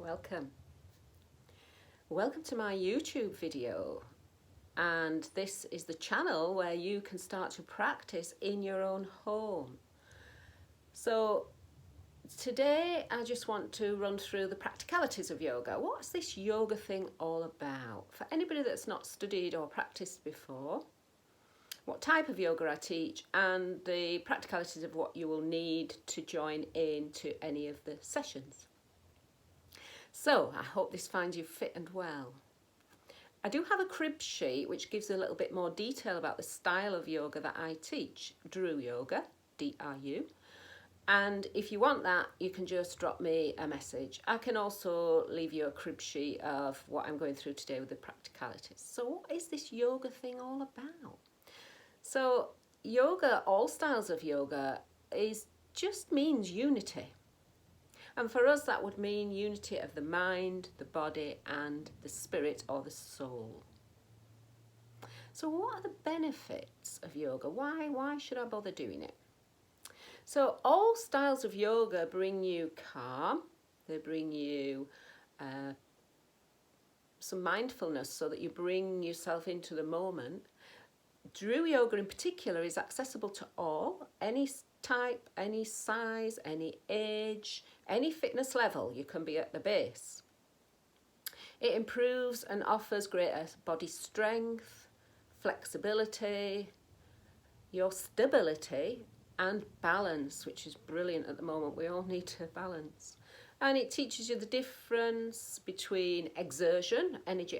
welcome. Welcome to my YouTube video, and this is the channel where you can start to practice in your own home. So today I just want to run through the practicalities of yoga. What's this yoga thing all about? For anybody that's not studied or practiced before, what type of yoga I teach, and the practicalities of what you will need to join in to any of the sessions. So I hope this finds you fit and well. I do have a crib sheet which gives a little bit more detail about the style of yoga that I teach, Drew Yoga, D-R-U. And if you want that, you can just drop me a message. I can also leave you a crib sheet of what I'm going through today with the practicalities. So what is this yoga thing all about? So yoga, all styles of yoga, just means unity. And for us, that would mean unity of the mind, the body, and the spirit or the soul. So what are the benefits of yoga? Why should I bother doing it? So all styles of yoga bring you calm. They bring you some mindfulness so that you bring yourself into the moment. Drew Yoga in particular is accessible to all, any type, any size, any age, any fitness level. You can be at the base. It improves and offers greater body strength, flexibility, your stability and balance, which is brilliant at the moment. We all need to balance. And it teaches you the difference between exertion, energy,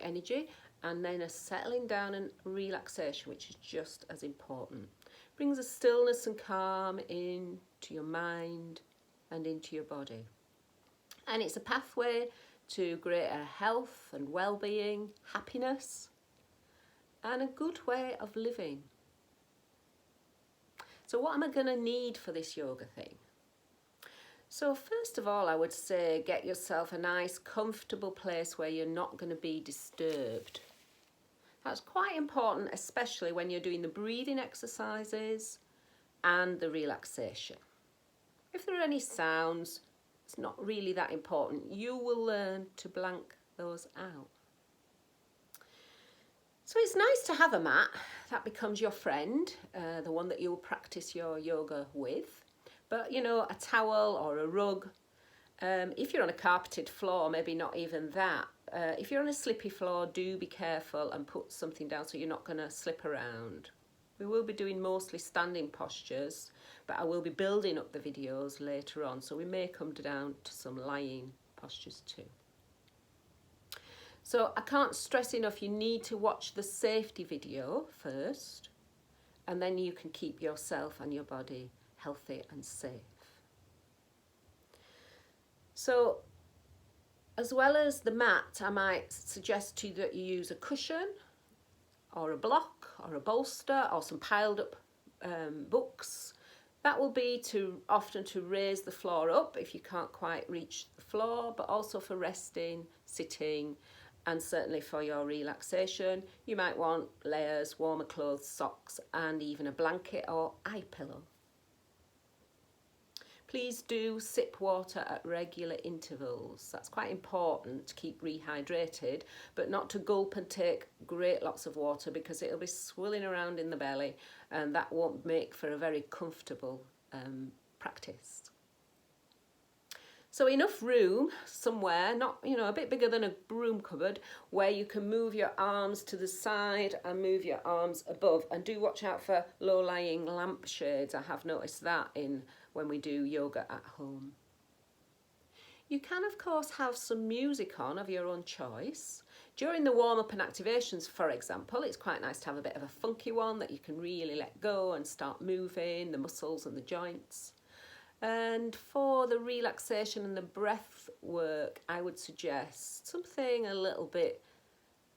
and then a settling down and relaxation, which is just as important. Brings a stillness and calm into your mind and into your body. And it's a pathway to greater health and well-being, happiness, and a good way of living. So what am I going to need for this yoga thing? So first of all, I would say get yourself a nice, comfortable place where you're not going to be disturbed. That's quite important, especially when you're doing the breathing exercises and the relaxation. If there are any sounds, it's not really that important. You will learn to blank those out. So it's nice to have a mat. That becomes your friend, the one that you'll practice your yoga with. But, you know, a towel or a rug. If you're on a carpeted floor, maybe not even that. If you're on a slippy floor, do be careful and put something down so you're not going to slip around. We will be doing mostly standing postures, but I will be building up the videos later on, so we may come down to some lying postures too. So I can't stress enough, you need to watch the safety video first, and then you can keep yourself and your body healthy and safe. So as well as the mat, I might suggest to you that you use a cushion or a block or a bolster or some piled up books. That will be often to raise the floor up if you can't quite reach the floor, but also for resting, sitting, and certainly for your relaxation. You might want layers, warmer clothes, socks, and even a blanket or eye pillow. Please do sip water at regular intervals. That's quite important to keep rehydrated, but not to gulp and take great lots of water because it'll be swilling around in the belly, and that won't make for a very comfortable practice. So enough room somewhere, not, a bit bigger than a broom cupboard, where you can move your arms to the side and move your arms above. And do watch out for low-lying lampshades. I have noticed that when we do yoga at home. You can, of course, have some music on of your own choice. During the warm-up and activations, for example, it's quite nice to have a bit of a funky one that you can really let go and start moving the muscles and the joints. And for the relaxation and the breath work, I would suggest something a little bit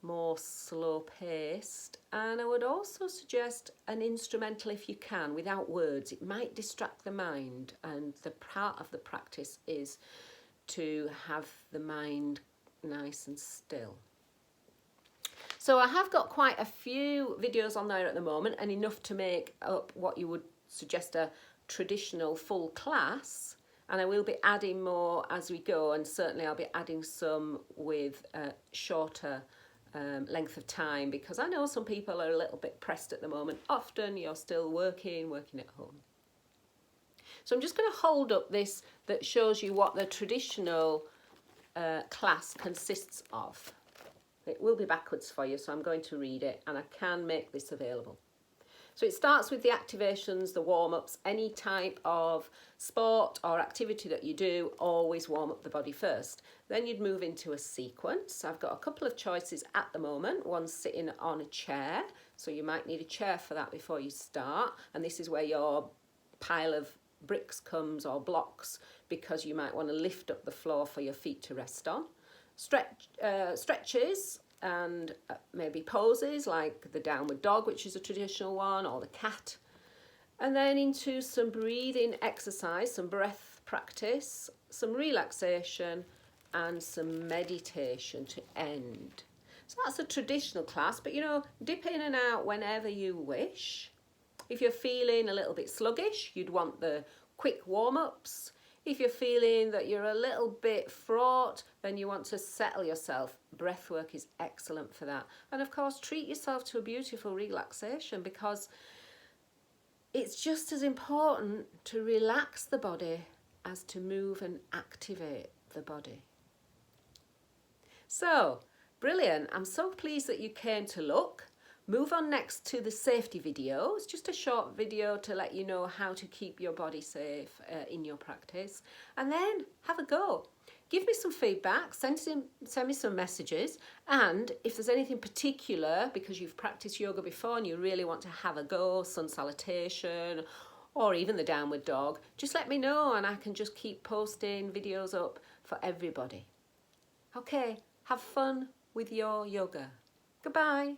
more slow-paced. And I would also suggest an instrumental if you can, without words. It might distract the mind, and the part of the practice is to have the mind nice and still. So I have got quite a few videos on there at the moment, and enough to make up what you would suggest a traditional full class, And I will be adding more as we go, and certainly I'll be adding some with a shorter length of time, because I know some people are a little bit pressed at the moment. Often you're still working at home. So I'm just going to hold up this that shows you what the traditional class consists of. It will be backwards for you, so I'm going to read it, and I can make this available. So it starts with the activations, the warm-ups. Any type of sport or activity that you do, always warm up the body first. Then you'd move into a sequence. I've got a couple of choices at the moment. One's sitting on a chair, so you might need a chair for that before you start. And this is where your pile of bricks comes, or blocks, because you might want to lift up the floor for your feet to rest on. Stretches and maybe poses like the downward dog, which is a traditional one, or the cat. And then into some breathing exercise, some breath practice, some relaxation, and some meditation to end. So that's a traditional class, but you know, dip in and out whenever you wish. If you're feeling a little bit sluggish, you'd want the quick warm-ups. If you're feeling that you're a little bit fraught, then you want to settle yourself. Breathwork is excellent for that. And of course, treat yourself to a beautiful relaxation, because it's just as important to relax the body as to move and activate the body. So, brilliant. I'm so pleased that you came to look. Move on next to the safety video. It's just a short video to let you know how to keep your body safe in your practice. And then have a go. Give me some feedback, send me some messages, and if there's anything particular, because you've practiced yoga before and you really want to have a go, sun salutation, or even the downward dog, just let me know and I can just keep posting videos up for everybody. Okay, have fun with your yoga. Goodbye.